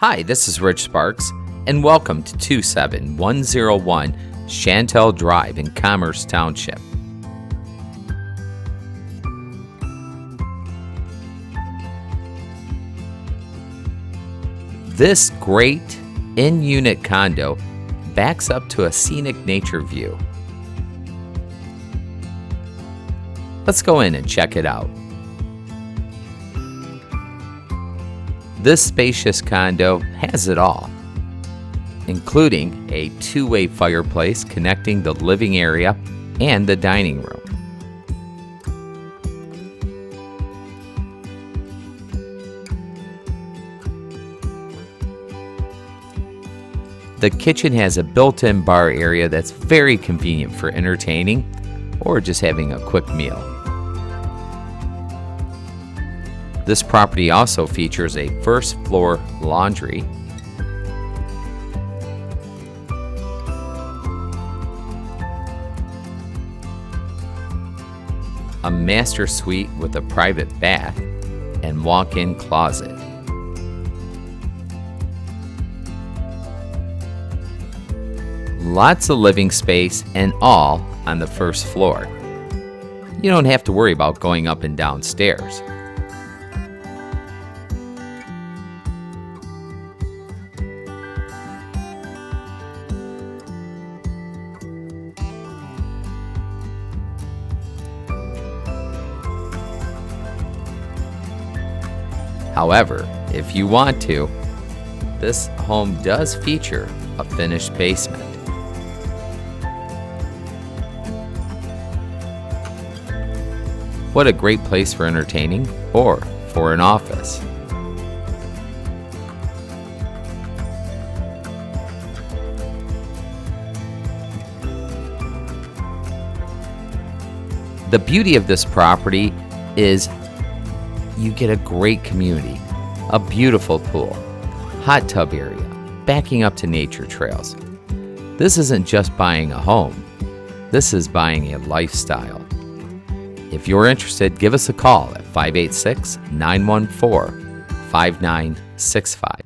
Hi, this is Rich Sparks, and welcome to 27101 Chantel Drive in Commerce Township. This great in-unit condo backs up to a scenic nature view. Let's go in and check it out. This spacious condo has it all, including a two-way fireplace connecting the living area and the dining room. The kitchen has a built-in bar area that's very convenient for entertaining or just having a quick meal. This property also features a first floor laundry, a master suite with a private bath and walk-in closet. Lots of living space and all on the first floor. You don't have to worry about going up and down stairs. However, if you want to, this home does feature a finished basement. What a great place for entertaining or for an office. The beauty of this property is you get a great community, a beautiful pool, hot tub area, backing up to nature trails. This isn't just buying a home, this is buying a lifestyle. If you're interested, give us a call at 586-914-5965.